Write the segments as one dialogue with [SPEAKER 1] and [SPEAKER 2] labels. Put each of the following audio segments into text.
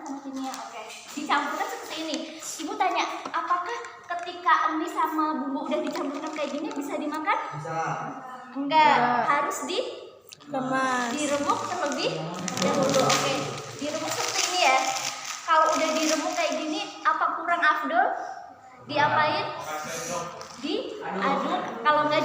[SPEAKER 1] sama kimia. Oke. Dicampurkan seperti ini. Ibu tanya, apakah ketika mie sama bumbu udah dicampurkan kayak gini bisa dimakan?
[SPEAKER 2] Bisa.
[SPEAKER 1] Enggak, harus
[SPEAKER 3] Kemas.
[SPEAKER 1] diremuk terlebih dahulu. Oke. Diremuk seperti ini ya. Kalau udah diremuk kayak gini, apa kurang afdol? Diapain? Diaduk. Kalau nggak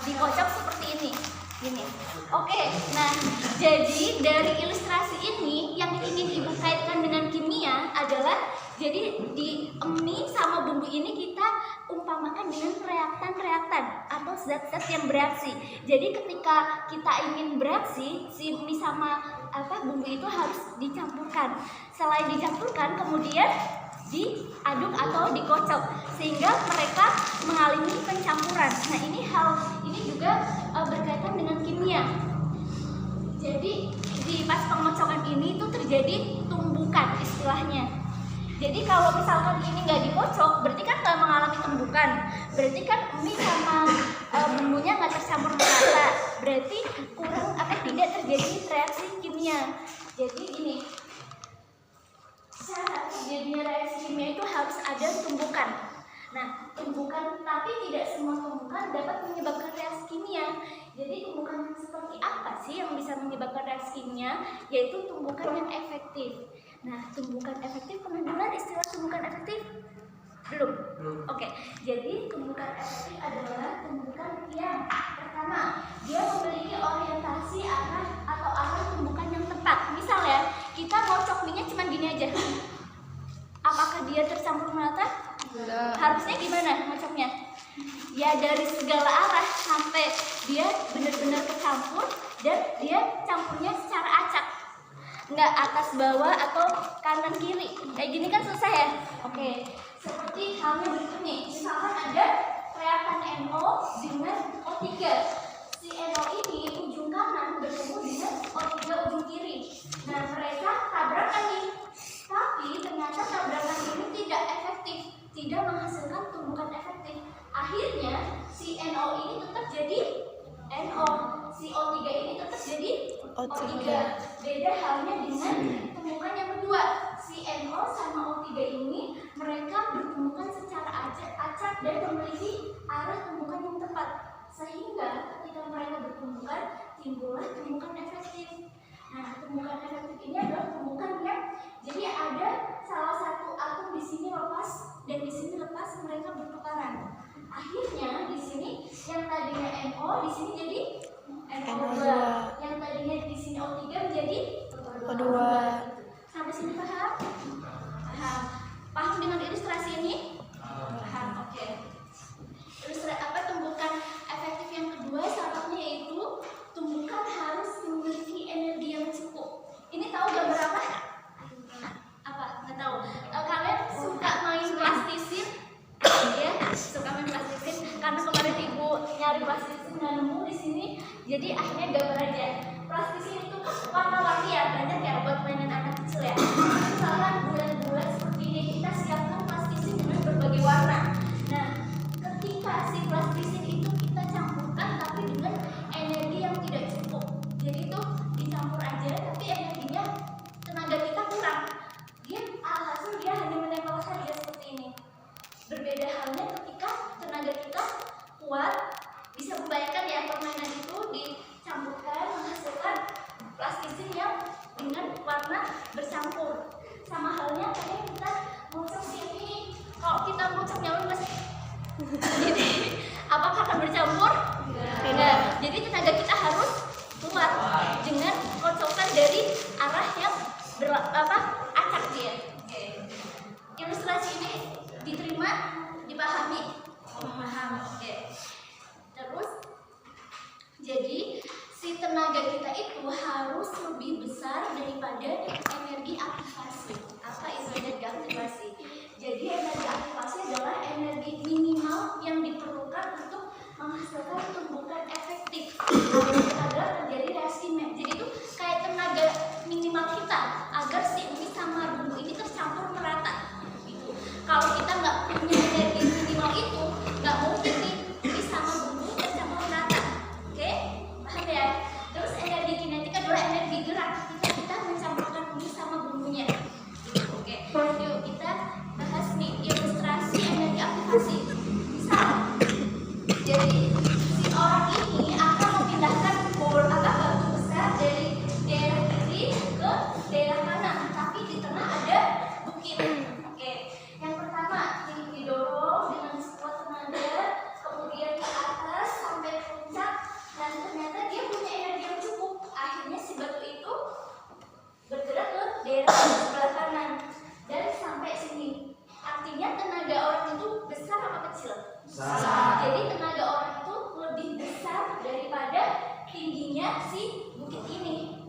[SPEAKER 1] dikocok seperti ini. Gini. Oke. Nah, jadi dari ilustrasi ini yang ingin Ibu kaitkan dengan kimia adalah jadi di mie sama bumbu ini kita umpamakan dengan reaktan-reaktan atau zat-zat yang bereaksi. Jadi ketika kita ingin bereaksi, si mie sama bumbu itu harus dicampurkan. Selain dicampurkan, kemudian diaduk atau dikocok sehingga mereka mengalami pencampuran. Nah, ini juga berkaitan dengan kimia. Jadi di pas pengocokan ini itu terjadi tumbukan istilahnya. Jadi kalau misalkan ini nggak dikocok, berarti kan nggak mengalami tumbukan. Berarti kan mie sama bumbunya nggak tercampur merata. Berarti kurang tidak terjadi reaksi kimia. Jadi ini syarat terjadinya reaksi kimia itu harus ada tumbukan. Nah, tumbukan, tapi tidak semua tumbukan dapat menyebabkan reaksi kimia. Jadi tumbukan seperti apa sih yang bisa menyebabkan reaksi kimia? Yaitu tumbukan yang efektif. Nah, tumbukan efektif, pernah dengar istilah tumbukan efektif? Belum? Oke, jadi tumbukan efektif adalah tumbukan yang pertama, dia memiliki orientasi arah tumbukan yang tepat. Misal ya, kita ngocok mie-nya cuma gini aja. Apakah dia tercampur merata?
[SPEAKER 3] Enggak.
[SPEAKER 1] Harusnya gimana ngocoknya? Ya dari segala arah sampai dia benar-benar tercampur dan dia campurnya secara acak. Nggak atas bawah atau kanan kiri. Kayak gini kan susah ya? Oke. Seperti halnya berikut nih. Misalkan ada reaktan NO dengan O3. Si NO ini ujung kanan bertemu dengan O3 ujung kiri. Nah, mereka tabrakan nih. Tapi ternyata tabrakan ini tidak efektif, tidak menghasilkan tumbukan efektif. Akhirnya si NO ini tetap jadi NO, si O3 ini tetap jadi O3. Beda halnya dengan tumbukan yang kedua. Si NO sama O3 ini mereka bertumbukan secara acak dan memiliki arah tumbukan yang tepat. Sehingga ketika mereka bertumbukan, timbullah tumbukan efektif. Nah, tumbukan efektif ini adalah tumbukan yang jadi ada salah satu atom di sini lepas dan di sini lepas, mereka bertukaran. Akhirnya di sini yang tadinya NO di sini jadi NO2. Yang tadinya di sini O3 menjadi
[SPEAKER 3] O2.
[SPEAKER 1] Sampai sini paham? Paham. Paham dengan ilustrasi ini? Paham. Oke. Ilustrasi tumbukan efektif yang kedua syaratnya yaitu tumbukan harus memiliki energi yang cukup. Ini tahu gambar apa? Apa? Nggak tahu. Kalian suka main plastisin? Ya, suka main plastisin. Karena kemarin ibu nyari plastisin nggak nemu di sini, jadi akhirnya gambar aja. Plastisin itu kan warna-warni ya, banyak ya buat mainan anak kecil ya. Misalkan bulan-bulan seperti ini kita siapkan plastisin dengan berbagai warna. Nah, ketika si plastisin itu kita campurkan tapi dengan energi yang tidak cukup. Jadi itu dicampur aja tapi energinya, tenaga kita kurang. Alhasil dia hanya menempel saja seperti ini. Berbeda halnya ketika tenaga kita kuat, bisa membayangkan ya permainan itu dicampurkan menghasilkan plastisin yang dengan warna bercampur. Sama halnya kayak kita ngocok ini. Kalau kita ngocoknya lemes, jadi apakah akan bercampur? Tidak. Jadi tenaga kita harus kuat dengan kocokan dari arah yang acak dia. Ilustrasi ini diterima, dipahami? Paham. Oke. Terus jadi si tenaga kita itu harus lebih besar daripada energi aktivasi. Apa itu energi aktivasi? Jadi energi aktivasi adalah energi minimal yang diperlukan untuk menghasilkan tumbukan efektif agar terjadi reaksi kimia. Jadi itu kayak tenaga minimal kita agar si mie sama bumbu ini tercampur merata. Gitu. Kalau kita nggak punya energi minimal itu, nggak mungkin nih mie sama bumbu tercampur merata. Oke, paham ya? Terus energi kinetik adalah energi gerak ketika kita mencampurkan mie sama bumbunya. Jadi tenaga orang itu lebih besar daripada tingginya si bukit ini.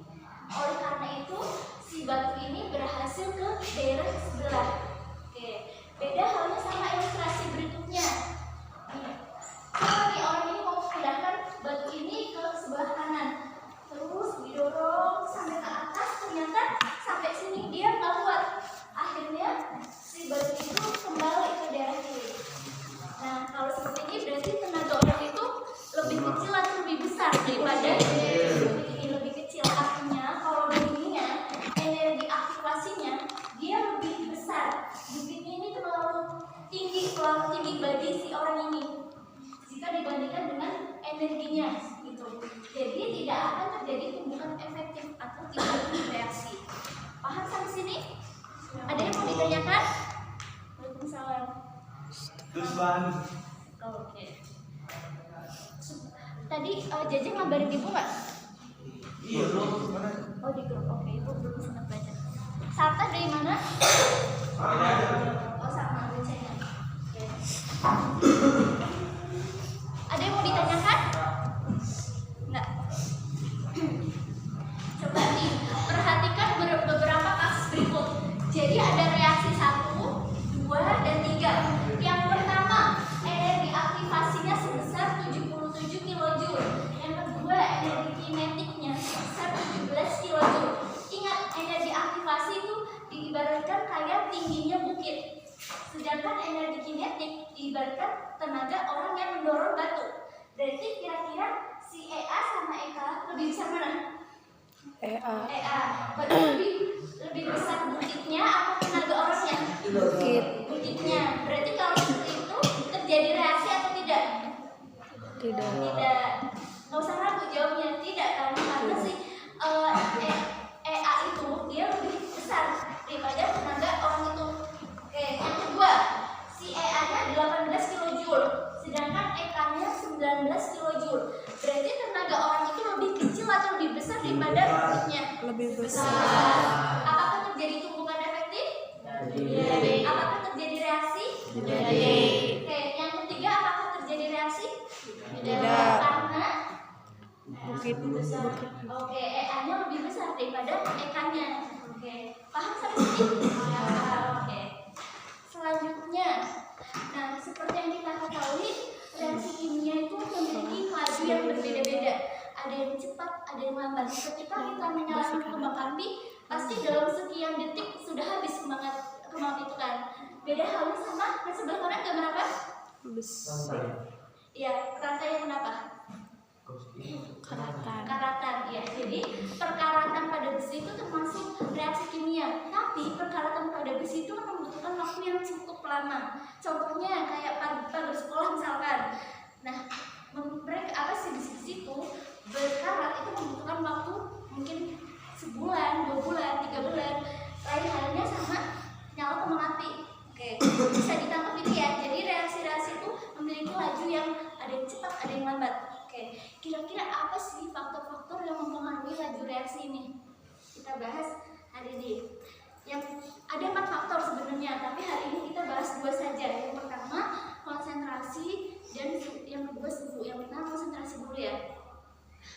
[SPEAKER 1] Oleh karena itu si batu ini berhasil ke daerah sebelah. Oke, beda halnya sama ilustrasi berikutnya. Kalau nih orang ini mau memindahkan batu ini ke sebelah kanan, terus didorong sampai ke atas, ternyata sampai sini dia nggak kuat. Akhirnya si batu itu kembali ke daerah kiri. Nah, kalau seperti ini berarti tenaga orang itu lebih kecil atau lebih besar daripada ini lebih kecil. Artinya kalau begininya energi aktivasinya dia lebih besar. Bukitnya ini terlalu tinggi bagi si orang ini jika dibandingkan dengan energinya gitu. Jadi tidak akan terjadi tumbukan efektif atau tidak bereaksi. Paham sampai sini? Ada yang mau ditanyakan? Waalaikumsalam. Oke. Tadi Jaja ngabarin ibu nggak?
[SPEAKER 2] Iya, mana?
[SPEAKER 1] Oh di grup. Oke, ibu belum sempat baca. Sarta dari mana? Oh sama bacanya. Oke. Ada yang mau ditanyakan? Enggak. Coba nih perhatikan beberapa kasus berikut. Jadi ada reaksi 1, 2, dan 3. Yang pertama, energi aktivasinya sebesar 77 kJ. Yang kedua, energi kinetiknya sebesar 17 kJ. Ingat, energi aktivasi itu diibaratkan kayak tingginya bukit. Sedangkan energi kinetik diibaratkan tenaga orang yang mendorong batu. Berarti kira-kira si EA sama EK lebih besar mana? EA. Berarti lebih besar bukitnya atau tenaga orangnya? Bukitnya. Berarti kalau seperti itu terjadi reaksi atau tidak?
[SPEAKER 3] Tidak.
[SPEAKER 1] Nggak usah ragu jawabnya tidak kan? Karena si EA itu dia lebih besar daripada tenaga orang itu. Oke, yang kedua, si EA-nya 18 kJ, sedangkan EK-nya 19 kJ. Berarti tenaga orang itu lebih kecil atau lebih besar daripada bukitnya?
[SPEAKER 3] Lebih besar.
[SPEAKER 1] Apakah terjadi tumbukan efektif? Apakah terjadi reaksi? Oke, yang ketiga, apakah terjadi reaksi?
[SPEAKER 3] Tidak.
[SPEAKER 1] Karena
[SPEAKER 3] Bukit.
[SPEAKER 1] Oke, EA-nya lebih besar daripada EK-nya. Oke, paham sampai sini? Oke. Selanjutnya, nah seperti yang kita ketahui, reaksi kimia itu memiliki laju yang berbeda-beda. Ada yang cepat, ada yang lambat. Ketika kita menyalakan kembang api, pasti dalam sekian detik sudah habis kembang itu kan. Beda halnya sama yang sebelah kanan gambar apa? Iya, rantai yang kenapa? Karatan, ya. Jadi perkaratan pada besi itu termasuk reaksi kimia. Tapi perkaratan pada besi itu membutuhkan waktu yang cukup lama. Contohnya kayak pagar sekolah misalkan. Nah, mereka apa sih besi itu berkarat itu membutuhkan waktu mungkin sebulan, 2 bulan, 3 bulan. Lain halnya sama nyala kembang api. Oke, bisa ditangkap ini ya. Jadi reaksi-reaksi itu memiliki laju yang ada yang cepat, ada yang lambat. Oke, kira-kira apa sih faktor-faktor yang mempengaruhi laju reaksi ini? Kita bahas hari ini. Yang ada 4 faktor sebenarnya, tapi hari ini kita bahas 2 saja. Yang pertama konsentrasi dan yang kedua suhu. Yang pertama konsentrasi dulu ya.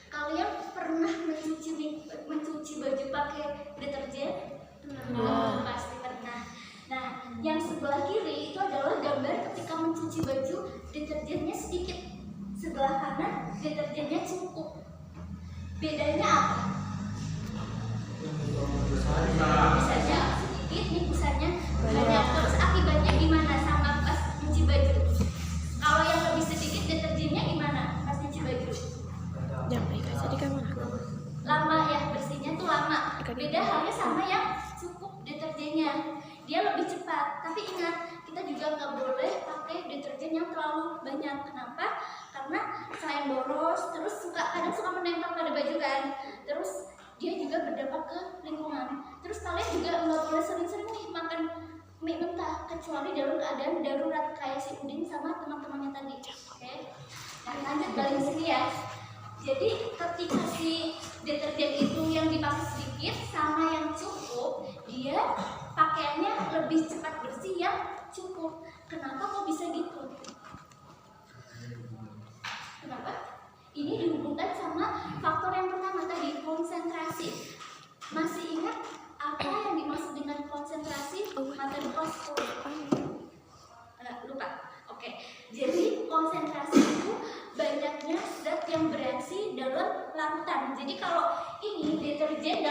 [SPEAKER 1] Kalian pernah mencuci baju pakai deterjen? Pasti pernah. Nah, yang sebelah kiri itu adalah gambar ketika mencuci baju deterjennya sedikit. Sebelah kanan deterjennya cukup. Bedanya apa? Besarnya sedikit, nih besarnya banyak. Terus akibatnya gimana sama pas cuci baju? Kalau yang lebih sedikit deterjennya gimana pas cuci baju? Lama ya, bersihnya tuh lama. Beda halnya sama yang cukup deterjennya. Dia lebih cepat. Tapi ingat, kita juga nggak boleh pakai deterjen yang terlalu banyak. Kenapa? Karena selain boros, terus kadang suka menempel pada baju kan. Terus dia juga berdampak ke lingkungan. Terus kalian juga nggak boleh sering-sering nih makan mie mentah, kecuali dalam keadaan darurat kayak si Udin sama teman-temannya tadi. Oke? Nah, lanjut balik sini ya. Jadi ketika si deterjen itu yang dipakai sedikit sama yang cukup, dia pakaiannya lebih cepat bersih yang cukup. Kenapa kok bisa gitu?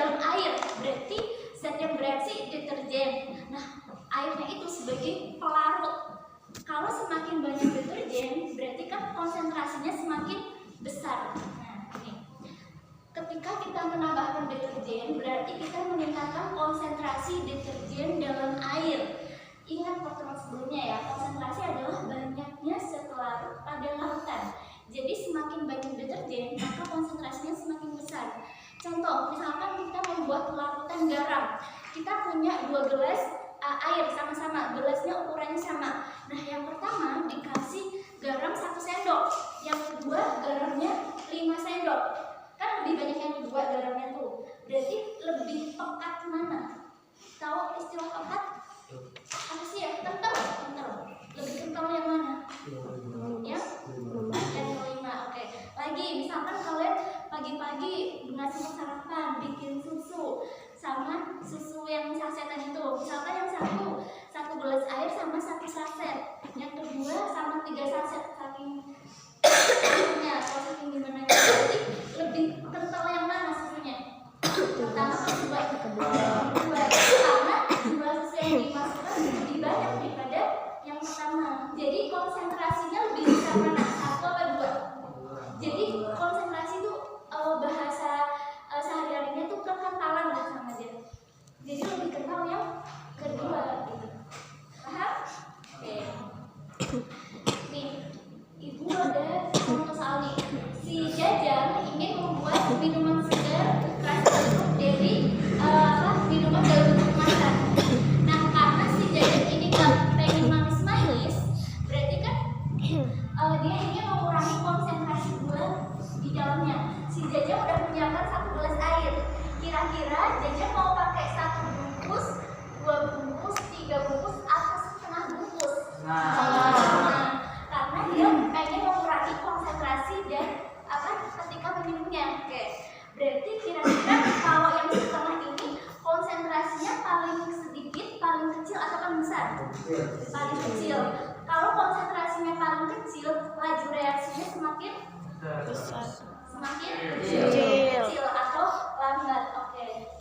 [SPEAKER 1] dalam air, berarti zat yang bereaksi deterjen. Nah, airnya itu sebagai pelarut. Kalau semakin banyak deterjen, berarti kan konsentrasinya semakin besar. Nah, ini. Ketika kita menambahkan deterjen, berarti kita meningkatkan konsentrasi deterjen dalam air. Ingat pertemuan sebelumnya ya, konsentrasi adalah banyaknya zat larut pada lautan. Jadi semakin banyak deterjen, maka konsentrasinya semakin besar. Contoh, misalkan kita membuat larutan garam. Kita punya 2 gelas air sama-sama, gelasnya ukurannya sama. Nah, yang pertama dikasih garam 1 sendok, yang kedua garamnya 5 sendok. Kan lebih banyak yang kedua garamnya tuh. Berarti lebih pekat mana? Tahu istilah pekat? Apa sih ya? Kental. Lebih kental yang mana? Ya? Yang kelima. Oke. Lagi, misalkan kalian pagi-pagi ngasih sarapan, bikin susu sama susu yang sasetan itu. Misalkan yang satu gelas air sama 1 saset, yang kedua sama 3 saset. Saking kalau saking gimana berarti lebih kental yang mana susunya? Pertama atau kedua? Karena jumlah susu yang dimasukkan lebih banyak daripada yang pertama. Jadi konsentrasinya lebih besar mana? 1 atau 2? Jadi konsentrasi itu bahasa sehari-harinya tuh kekentalan lah sama dia. Jadi lebih kental yang kedua gitu. Paham? Oke. Nih, ibu ada contoh soal nih. Si Jajang ingin membuat minuman segar rasa jeruk dari minuman dalam bentuk kemasan. Nah, karena si Jajang ini nggak pengen manis-manis, berarti kan dia ingin mengurangi konsentrasi gula di dalamnya. Si Jajang udah menyiapkan 1 gelas air. Kira-kira Jajang mau pakai 1 bungkus, 2 bungkus, 3 bungkus, atau setengah bungkus? Karena dia pengen mengurangi konsentrasi dan ketika meminumnya. Oke. Berarti kira-kira kalau yang setengah ini konsentrasinya paling sedikit, paling kecil atau paling besar? Paling kecil. Kalau konsentrasinya paling kecil, laju reaksinya semakin
[SPEAKER 3] besar.
[SPEAKER 1] Semakin
[SPEAKER 3] Kecil.
[SPEAKER 1] kecil atau lambat. Oke.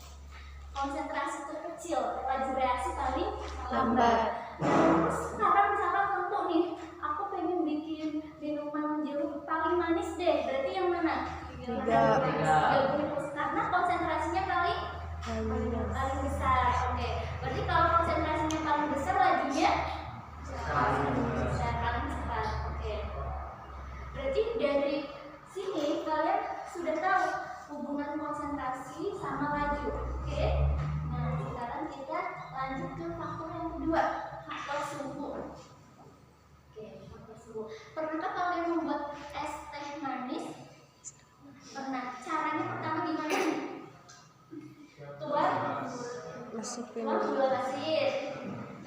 [SPEAKER 1] Konsentrasi terkecil, laju reaksi paling lambat. Terus sekarang misalkan tentu nih, aku pengen bikin minuman jeruk paling manis deh. Berarti yang mana? 3 bungkus. Karena konsentrasinya paling besar. Oke. Berarti kalau konsentrasinya paling besar, lajunya paling cepat. Oke. Berarti dari sini kalian sudah tahu hubungan konsentrasi sama laju. Oke. Nah, sekarang kita lanjut ke faktor yang kedua, faktor suhu. Oke, faktor suhu. Pernahkah kalian membuat es teh manis? Pernah. Caranya pertama gimana?
[SPEAKER 3] Masukin
[SPEAKER 1] gula pasir.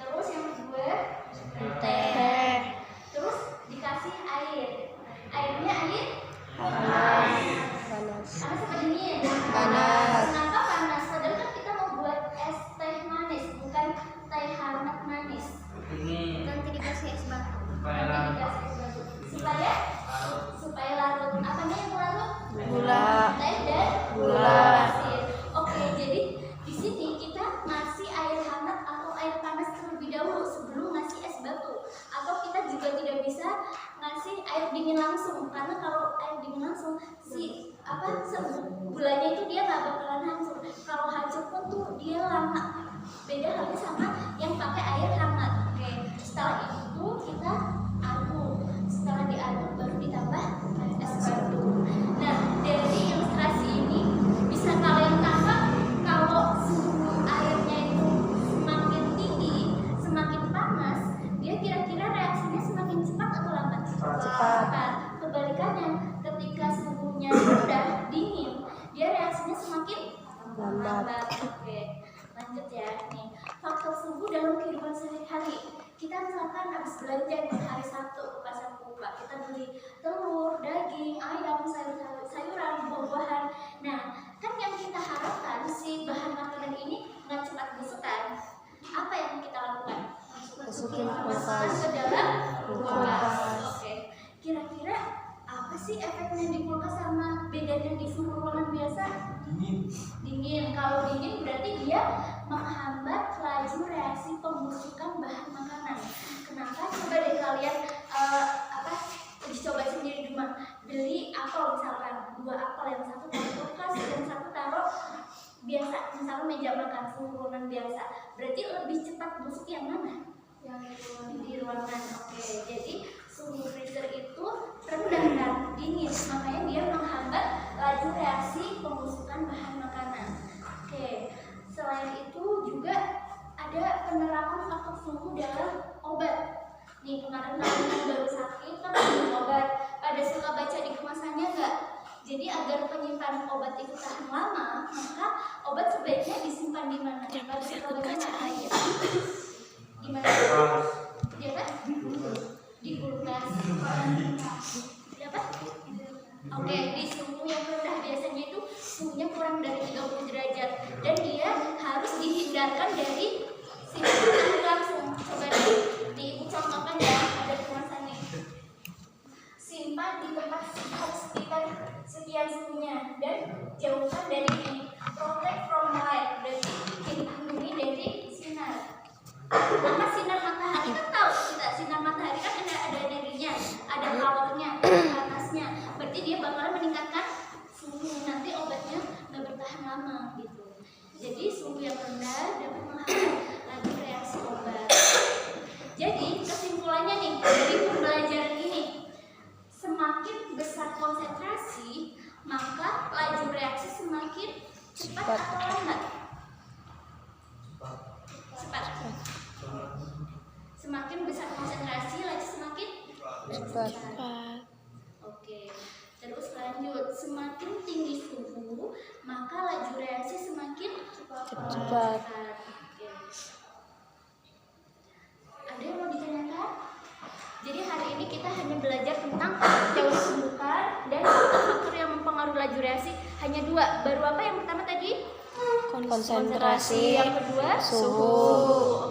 [SPEAKER 1] Terus yang kedua teh.
[SPEAKER 3] teh.
[SPEAKER 1] Terus dikasih air. Airnya air
[SPEAKER 3] panas.
[SPEAKER 1] panas apa dingin?
[SPEAKER 3] Panas.
[SPEAKER 1] Kenapa panas? Padahal kan kita mau buat es teh manis, bukan teh hangat manis. Nanti dikasih es batu. Supaya larut. Apanya yang larut?
[SPEAKER 3] Gula.
[SPEAKER 1] Teh dan
[SPEAKER 3] Gula.
[SPEAKER 1] pasir. Oke, jadi di sini kita ngasih air hangat atau air panas terlebih dahulu sebelum ngasih es batu. Atau kita juga tidak bisa ngasih air dingin langsung, karena kalau air dingin langsung gulanya itu dia nggak bakalan hancur. Kalau hancur pun tuh dia lama. Beda halnya sama yang pakai air hangat. Oke, setelah itu kita aduk. Setelah diaduk baru ditambah es batu. Nah, dari ilustrasi ini bisa kalian tangkap kalau suhu airnya itu semakin tinggi, semakin panas, dia kira-kira reaksinya semakin cepat atau lambat? Cepat. Kebalikannya, ketika suhunya rendah, dingin, dia reaksinya semakin lambat. Oke, lanjut ya. Nih, faktor suhu dalam kehidupan sehari-hari. Kita misalkan habis belanja di hari Sabtu ke pasar Kupa, kita beli telur, daging, ayam, sayuran, buah-buahan. Nah, kan yang kita harapkan si bahan makanan ini nggak cepat busuk kan? Apa yang kita lakukan?
[SPEAKER 3] Masukin
[SPEAKER 1] Masukkan
[SPEAKER 3] kulkas.
[SPEAKER 1] ke dalam kulkas.
[SPEAKER 3] Kulkas.
[SPEAKER 1] Oke. Kira-kira apa sih efeknya di kulkas sama bedanya di suhu ruangan biasa? Dingin. Kalau Berarti lebih cepat busuk yang mana? Yang di ruangan. Oke, jadi suhu freezer itu rendah dan dingin, makanya dia menghambat laju reaksi pembusukan bahan makanan. Oke, selain itu juga ada penerapan faktor suhu dalam obat. Nih kemarin yang baru sakit kan minum obat, ada suka baca di kemasannya nggak? Jadi agar penyimpanan obat itu tahan lama, maka obat sebaiknya disimpan di mana? Ada suka baca air. Di mana? Di apa? Di kulkas. Di apa? Oke, di suhu yang rendah, biasanya itu suhunya kurang dari 30 derajat dan dia harus dihindarkan dari sinar matahari langsung. Coba di ibu contohkan ya, ada kemasannya. Simpan di tempat sekitar sekian suhunya dan jauhkan dari ini. Protect from light, berarti dilindungi dari sinar. Maka sinar matahari kan tahu kita, sinar matahari kan ada energinya, ada powernya, ada panasnya. Berarti dia bakalan meningkatkan suhu, nanti obatnya nggak bertahan lama gitu. Jadi suhu yang rendah dapat menghambat laju reaksi obat. Jadi kesimpulannya nih dari pembelajaran ini, semakin besar konsentrasi maka laju reaksi semakin cepat atau lambat? Cepat. Semakin besar konsentrasi laju semakin
[SPEAKER 3] Cepat.
[SPEAKER 1] Oke. Terus lanjut, semakin tinggi suhu maka laju reaksi semakin cepat. Oke. Ada yang mau ditanyakan? Jadi hari ini kita hanya belajar tentang teori tumbukan dan faktor yang mempengaruhi laju reaksi hanya dua. Baru apa yang pertama tadi?
[SPEAKER 3] Konsentrasi.
[SPEAKER 1] Yang kedua
[SPEAKER 3] Suhu.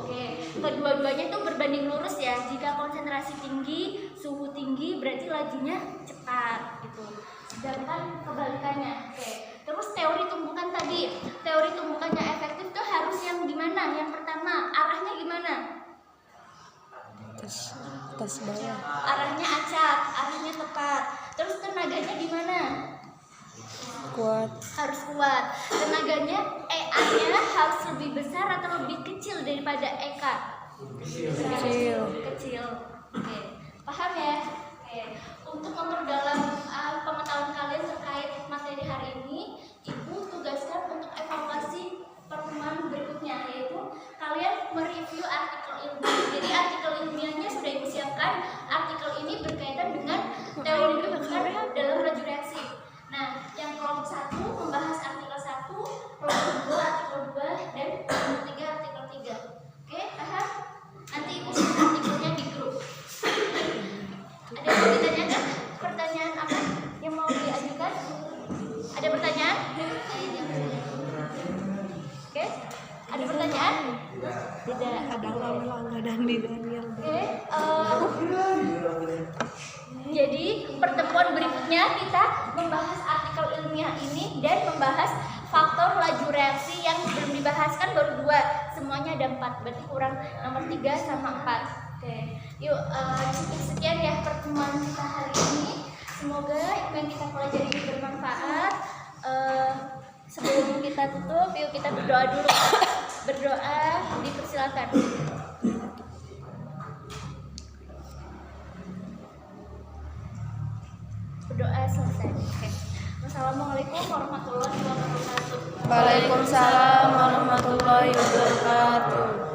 [SPEAKER 1] Oke. Kedua-duanya itu berbanding lurus ya. Jika konsentrasi tinggi, suhu tinggi, berarti lajunya cepat gitu. Sedangkan kebalikannya. Oke. Terus teori tumbukan tadi. Teori tumbukannya efektif tuh harus yang gimana? Yang pertama, arahnya gimana?
[SPEAKER 3] Atas bawah.
[SPEAKER 1] Arahnya acak, arahnya tepat. Terus tenaganya gimana?
[SPEAKER 3] Kuat.
[SPEAKER 1] Harus kuat. Tenaganya EA-nya harus lebih besar atau lebih kecil daripada EK?
[SPEAKER 3] Kecil.
[SPEAKER 1] Kecil. Oke. Paham ya? Oke. Untuk memperdalam pengetahuan kalian terkait materi hari ini, Ibu tugaskan untuk evaluasi pertemuan berikutnya, yaitu kalian mereview artikel ilmiah. Jadi artikel ilmiahnya sudah Ibu siapkan. Artikel ini berkaitan dengan teori tumbukan dalam laju reaksi. Nah, yang kelompok 1 membahas artikel 1, kelompok 2 artikel 2, dan kelompok 3 artikel 3. Oke, paham? Nanti Ibu share artikelnya di grup. Ada yang mau ditanyakan? Pertanyaan apa yang mau diajukan? Ada pertanyaan? Oke, ada pertanyaan? Tidak.
[SPEAKER 3] Ada Lala dan di Daniel.
[SPEAKER 1] Oke, jadi pertemuan berikutnya kita membahas artikel ilmiah ini dan membahas faktor laju reaksi yang belum dibahas kan baru 2, semuanya ada 4, berarti kurang nomor 3 sama 4. Oke, yuk cukup sekian ya pertemuan kita hari ini. Semoga yang kita pelajari ini bermanfaat. Sebelum kita tutup, yuk kita berdoa dulu. Berdoa, dipersilakan. Berdoa selesai. Oke. Wassalamualaikum warahmatullahi wabarakatuh.
[SPEAKER 3] Waalaikumsalam warahmatullahi wabarakatuh.